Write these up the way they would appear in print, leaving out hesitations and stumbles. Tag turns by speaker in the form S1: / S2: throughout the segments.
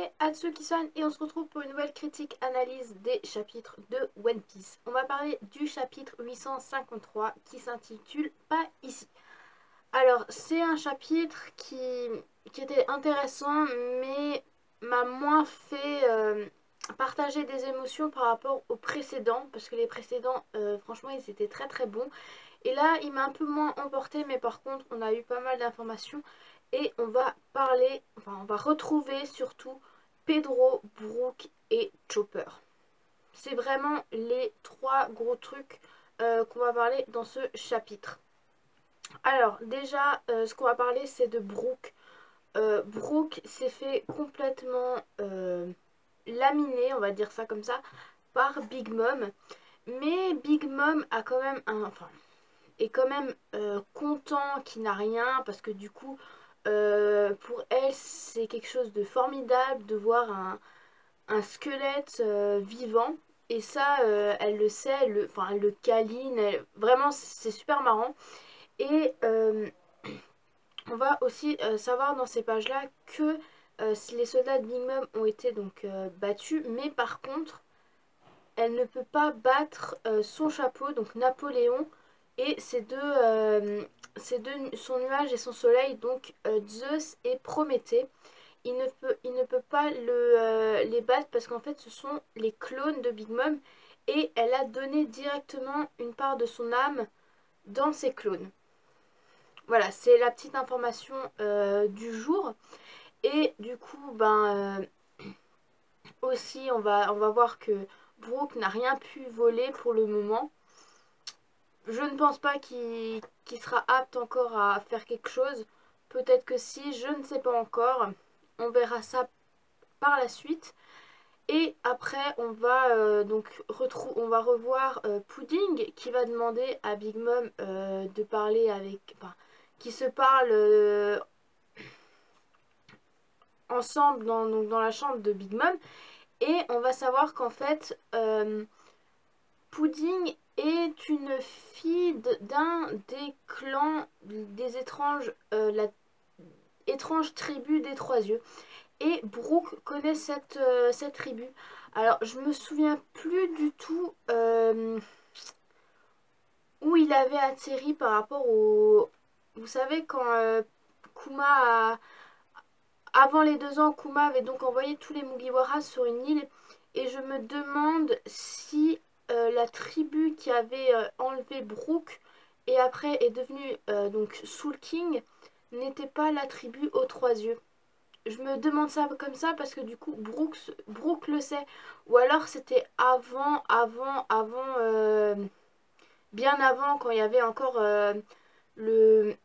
S1: c'est Atsuki-san et on se retrouve pour une nouvelle critique analyse des chapitres de One Piece. On va parler du chapitre 853 qui s'intitule Pas ici. Alors c'est un chapitre qui était intéressant mais m'a moins fait partager des émotions par rapport aux précédents parce que les précédents franchement ils étaient très très bons. Et là, il m'a un peu moins emporté, mais par contre, on a eu pas mal d'informations. Et on va parler, enfin, on va retrouver surtout Pedro, Brook et Chopper. C'est vraiment les trois gros trucs qu'on va parler dans ce chapitre. Alors, déjà, ce qu'on va parler, c'est de Brook. Brook s'est fait complètement laminer, on va dire ça comme ça, par Big Mom. Mais Big Mom a quand même enfin, est quand même content qu'il n'a rien parce que du coup pour elle c'est quelque chose de formidable de voir un squelette vivant et ça elle le sait, elle le câline, vraiment c'est super marrant et on va aussi savoir dans ces pages là que les soldats de Big Mom ont été donc battus mais par contre elle ne peut pas battre son chapeau donc Napoléon et son nuage et son soleil, donc Zeus et Prométhée. Il ne peut pas les battre parce qu'en fait ce sont les clones de Big Mom et elle a donné directement une part de son âme dans ses clones. Voilà, c'est la petite information du jour. Et du coup, aussi on va voir que Brook n'a rien pu voler pour le moment. Je ne pense pas qu'il sera apte encore à faire quelque chose. Peut-être que si, je ne sais pas encore. On verra ça par la suite. Et après, on va on va revoir Pudding qui va demander à Big Mom de parler avec, enfin, qui se parlent ensemble dans la chambre de Big Mom. Et on va savoir qu'en fait, Pudding est une fille d'un des clans des étranges, la étrange tribu des Trois Yeux. Et Brook connaît cette tribu. Alors je me souviens plus du tout où il avait atterri par rapport au... Vous savez quand Kuma a... Avant les 2 ans, Kuma avait donc envoyé tous les Mugiwara sur une île. Et je me demande si la tribu qui avait enlevé Brook et après est devenue donc Soul King n'était pas la tribu aux trois yeux. Je me demande ça comme ça parce que du coup Brook le sait. Ou alors c'était bien avant quand il y avait encore le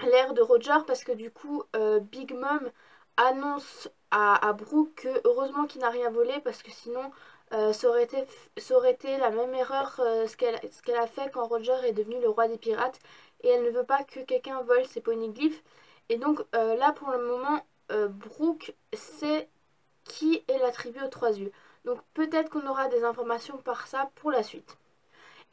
S1: l'ère de Roger parce que du coup Big Mom annonce à Brook que heureusement qu'il n'a rien volé parce que sinon ça aurait été la même erreur ce qu'elle a fait quand Roger est devenu le roi des pirates et elle ne veut pas que quelqu'un vole ses poneglyphes et donc là pour le moment Brook sait qui est la tribu aux trois yeux donc peut-être qu'on aura des informations par ça pour la suite.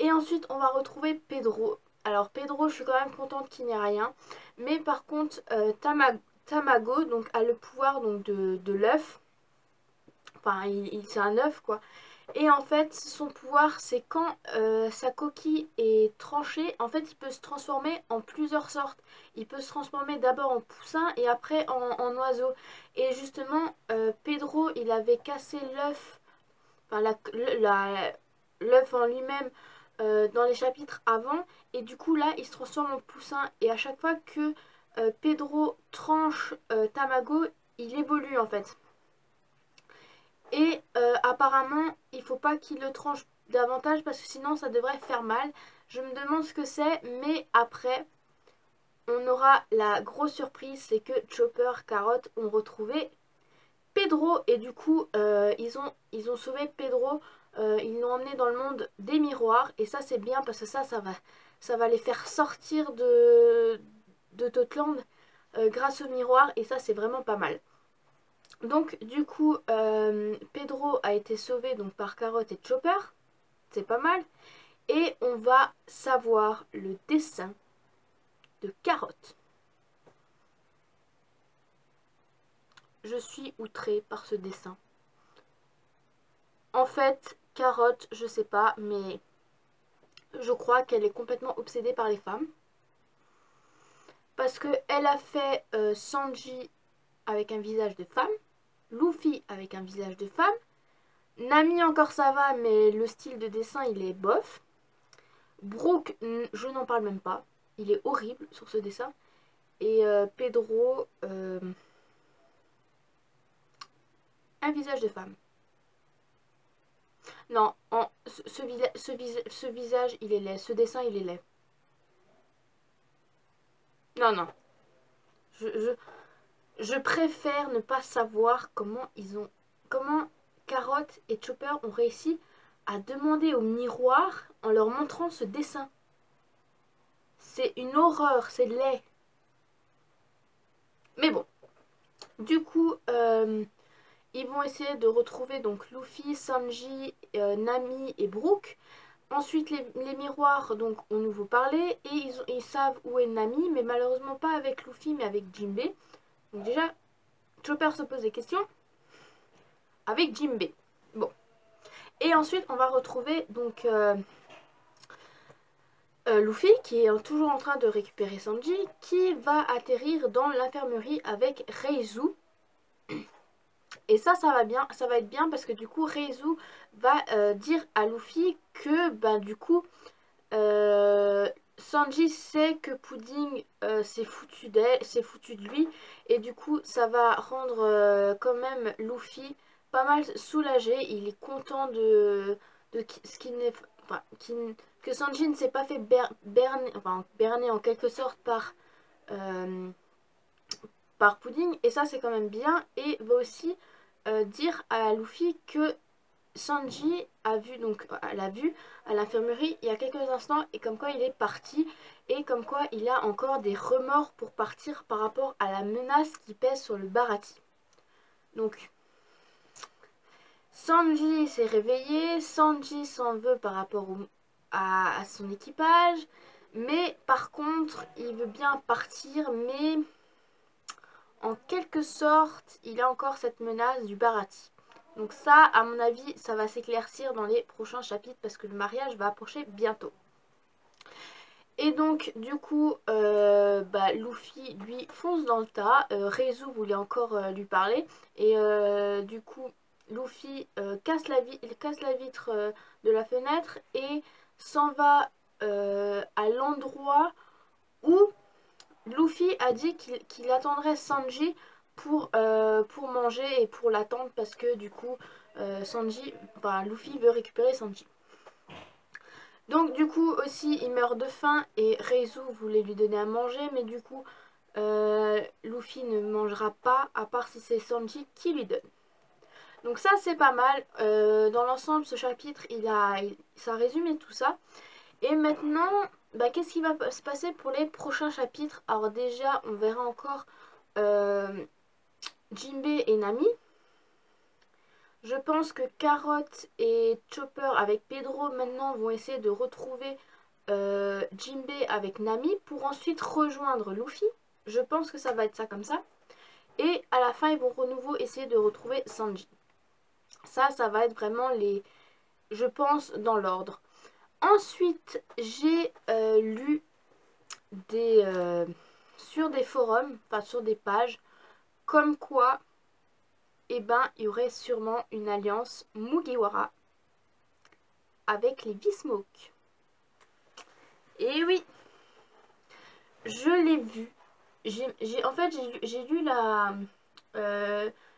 S1: Et ensuite, on va retrouver Pedro. Alors, Pedro, je suis quand même contente qu'il n'y ait rien. Mais par contre, Tamago donc, a le pouvoir donc, de l'œuf. Enfin, c'est un œuf, quoi. Et en fait, son pouvoir, c'est quand sa coquille est tranchée, en fait, il peut se transformer en plusieurs sortes. Il peut se transformer d'abord en poussin et après en oiseau. Et justement, Pedro, il avait cassé l'œuf, enfin, l'œuf en lui-même dans les chapitres avant et du coup là il se transforme en poussin et à chaque fois que Pedro tranche Tamago il évolue en fait et apparemment il faut pas qu'il le tranche davantage parce que sinon ça devrait faire mal. Je me demande ce que c'est mais après on aura la grosse surprise, c'est que Chopper, Carotte ont retrouvé Pedro et du coup ils ont sauvé Pedro, ils l'ont emmené dans le monde des miroirs et ça c'est bien parce que ça va les faire sortir de Totland grâce au miroir et ça c'est vraiment pas mal. Donc du coup Pedro a été sauvé donc par Carotte et Chopper, c'est pas mal et on va savoir le dessin de Carotte. je suis outrée par ce dessin. En fait, Carotte, je sais pas, mais je crois qu'elle est complètement obsédée par les femmes. Parce qu'elle a fait Sanji avec un visage de femme, Luffy avec un visage de femme, Nami encore ça va, mais le style de dessin il est bof. Brook, je n'en parle même pas, il est horrible sur ce dessin. Et Pedro, un visage de femme. Non, ce visage il est laid, ce dessin il est laid. Non, non. Je préfère ne pas savoir comment Carotte et Chopper ont réussi à demander au miroir en leur montrant ce dessin. C'est une horreur, c'est laid. Mais bon, du coup, ils vont essayer de retrouver donc Luffy, Sanji, Nami et Brook. Ensuite, les miroirs donc, ont nouveau parlé et ils savent où est Nami, mais malheureusement pas avec Luffy, mais avec Jinbei. Donc déjà, Chopper se pose des questions avec Jinbei. Bon. Et ensuite, on va retrouver donc Luffy qui est toujours en train de récupérer Sanji, qui va atterrir dans l'infirmerie avec Reizu. Et ça va bien, ça va être bien parce que du coup Reizu va dire à Luffy que du coup Sanji sait que Pudding s'est foutu de lui, et du coup ça va rendre quand même Luffy pas mal soulagé. Il est content de ce qu'il n'est, enfin, que Sanji ne s'est pas fait berner en quelque sorte par Pudding, et ça c'est quand même bien. Et va aussi dire à Luffy que Sanji l'a vu à l'infirmerie il y a quelques instants, et comme quoi il est parti, et comme quoi il a encore des remords pour partir par rapport à la menace qui pèse sur le Baratie. Donc Sanji s'est réveillé, Sanji s'en veut par rapport à son équipage, mais par contre il veut bien partir, mais en quelque sorte il a encore cette menace du Baratie. Donc ça, à mon avis, ça va s'éclaircir dans les prochains chapitres parce que le mariage va approcher bientôt. Et donc, du coup, Luffy, lui, fonce dans le tas. Reizu voulait encore lui parler. Et du coup, Luffy casse la vitre de la fenêtre et s'en va à l'endroit où Luffy a dit qu'il attendrait Sanji pour manger et pour l'attendre, parce que du coup Luffy veut récupérer Sanji. Donc du coup aussi il meurt de faim et Reizu voulait lui donner à manger, mais du coup Luffy ne mangera pas à part si c'est Sanji qui lui donne. Donc ça c'est pas mal. Dans l'ensemble ce chapitre ça résumé tout ça. Et maintenant, qu'est-ce qui va se passer pour les prochains chapitres? Alors déjà, on verra encore Jinbei et Nami. Je pense que Carotte et Chopper avec Pedro maintenant vont essayer de retrouver Jinbei avec Nami pour ensuite rejoindre Luffy. Je pense que ça va être ça comme ça. Et à la fin, ils vont de nouveau essayer de retrouver Sanji. Ça va être vraiment je pense, dans l'ordre. Ensuite, j'ai lu sur des forums, enfin sur des pages, comme quoi, il y aurait sûrement une alliance Mugiwara avec les Vinsmoke. Et oui, je l'ai vu. En fait, j'ai lu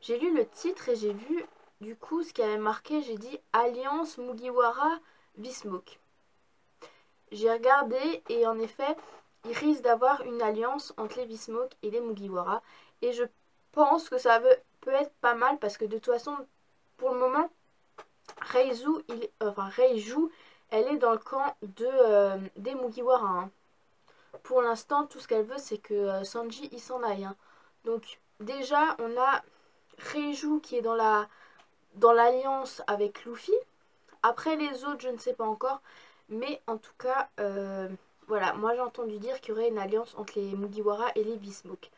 S1: j'ai lu le titre et j'ai vu du coup ce qui avait marqué. J'ai dit alliance Mugiwara Vinsmoke. J'ai regardé et en effet, il risque d'avoir une alliance entre les Vinsmoke et les Mugiwara. Et je pense que ça peut être pas mal parce que de toute façon, pour le moment, Reizu, elle est dans le camp des Mugiwara. Hein. Pour l'instant, tout ce qu'elle veut, c'est que Sanji il s'en aille. Hein. Donc déjà, on a Reizu qui est dans l'alliance avec Luffy. Après les autres, je ne sais pas encore. Mais en tout cas, voilà, moi j'ai entendu dire qu'il y aurait une alliance entre les Mugiwara et les Vinsmoke.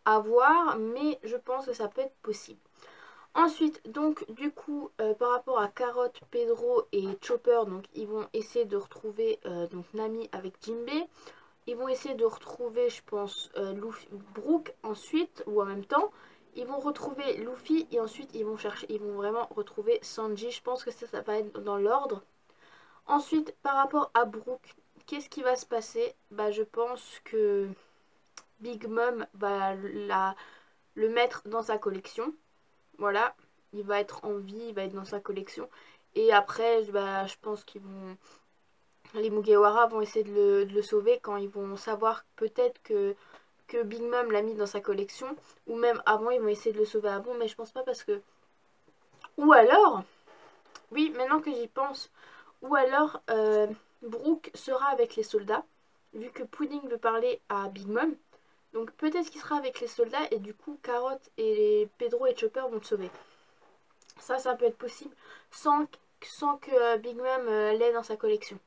S1: à voir, mais je pense que ça peut être possible. Ensuite, donc du coup, par rapport à Carotte, Pedro et Chopper, donc ils vont essayer de retrouver donc Nami avec Jinbei. Ils vont essayer de retrouver, je pense, Brook ensuite, ou en même temps. Ils vont retrouver Luffy et ensuite ils vont vraiment retrouver Sanji. Je pense que ça va être dans l'ordre. Ensuite, par rapport à Brook, qu'est-ce qui va se passer? Bah, je pense que Big Mom va le mettre dans sa collection. Voilà, il va être en vie, il va être dans sa collection. Et après, bah, je pense qu'ils vont... Les Mugiwara vont essayer de le sauver quand ils vont savoir peut-être que Big Mom l'a mis dans sa collection. Ou même avant, ils vont essayer de le sauver avant, mais je pense pas parce que... Ou alors, oui, maintenant que j'y pense, ou alors Brook sera avec les soldats, vu que Pudding veut parler à Big Mom. Donc peut-être qu'il sera avec les soldats et du coup Carotte et Pedro et Chopper vont le sauver. Ça peut être possible sans que Big Mom l'ait dans sa collection.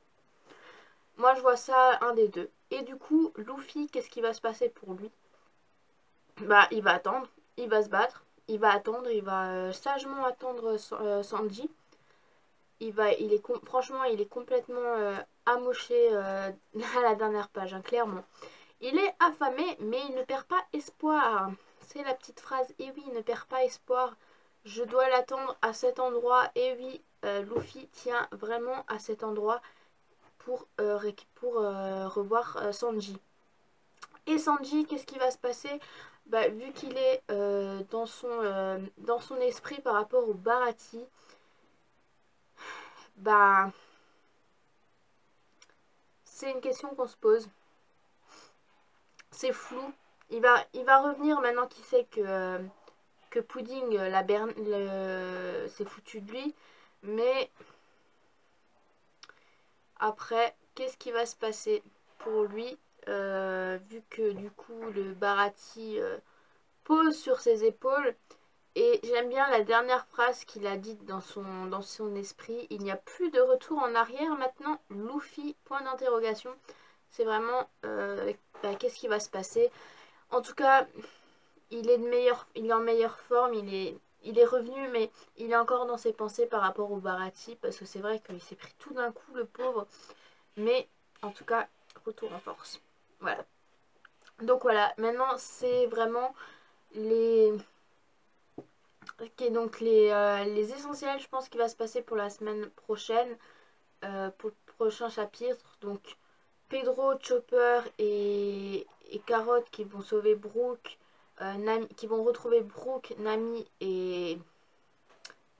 S1: Moi je vois ça un des deux. Et du coup Luffy, qu'est-ce qui va se passer pour lui? Bah il va attendre, il va se battre, il va attendre, il va sagement attendre Sanji. Franchement il est complètement amoché à la dernière page, hein, clairement. Il est affamé mais il ne perd pas espoir. C'est la petite phrase, et oui il ne perd pas espoir. Je dois l'attendre à cet endroit. Et oui, Luffy tient vraiment à cet endroit pour revoir Sanji. Et Sanji, qu'est-ce qui va se passer? Bah, vu qu'il est dans son esprit par rapport au Baratie, bah, c'est une question qu'on se pose. C'est flou. Il va revenir maintenant qu'il sait que Pudding s'est foutu de lui. Mais après, qu'est-ce qui va se passer pour lui vu que du coup le Baratie pose sur ses épaules. Et j'aime bien la dernière phrase qu'il a dite dans son esprit. Il n'y a plus de retour en arrière maintenant. Luffy, point d'interrogation. C'est vraiment bah, qu'est-ce qui va se passer. En tout cas, il est en meilleure forme. Il est revenu, mais il est encore dans ses pensées par rapport au Baratie. Parce que c'est vrai qu'il s'est pris tout d'un coup, le pauvre. Mais en tout cas, retour en force. Voilà. Donc voilà, maintenant c'est vraiment les... Ok, donc les essentiels, je pense qu'il va se passer pour la semaine prochaine, pour le prochain chapitre. Donc Pedro, Chopper et Carotte qui vont sauver Brook, qui vont retrouver Brook, Nami et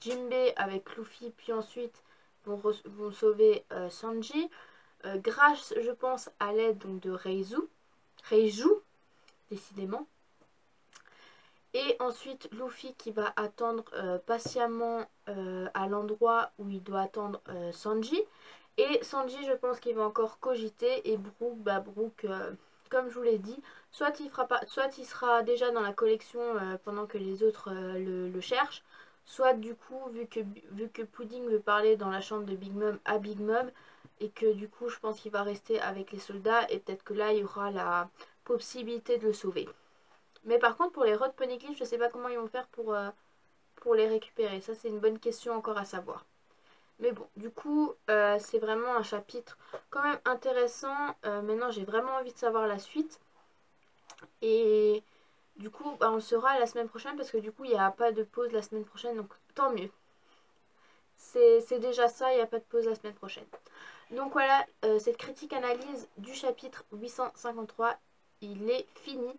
S1: Jinbei avec Luffy, puis ensuite vont sauver Sanji. Grâce, je pense, à l'aide donc de Reiju, décidément. Et ensuite Luffy qui va attendre patiemment à l'endroit où il doit attendre Sanji. Et Sanji, je pense qu'il va encore cogiter. Et Brook, bah Brook, comme je vous l'ai dit, soit il sera déjà dans la collection pendant que les autres le cherchent. Soit du coup, vu que Pudding veut parler dans la chambre de Big Mom à Big Mom, et que du coup je pense qu'il va rester avec les soldats, et peut-être que là il y aura la possibilité de le sauver. Mais par contre pour les Road Poneglyph, je sais pas comment ils vont faire pour les récupérer. Ça c'est une bonne question encore à savoir. Mais bon, du coup c'est vraiment un chapitre quand même intéressant. Maintenant j'ai vraiment envie de savoir la suite. Et du coup bah, on le saura la semaine prochaine parce que du coup il n'y a pas de pause la semaine prochaine. Donc tant mieux. C'est déjà ça, il n'y a pas de pause la semaine prochaine. Donc voilà, cette critique analyse du chapitre 853, il est fini.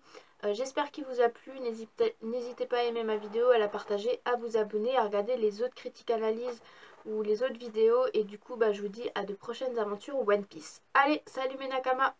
S1: J'espère qu'il vous a plu. N'hésitez pas à aimer ma vidéo, à la partager, à vous abonner, à regarder les autres critiques analyses ou les autres vidéos. Et du coup, bah, je vous dis à de prochaines aventures One Piece. Allez, salut mes Nakama!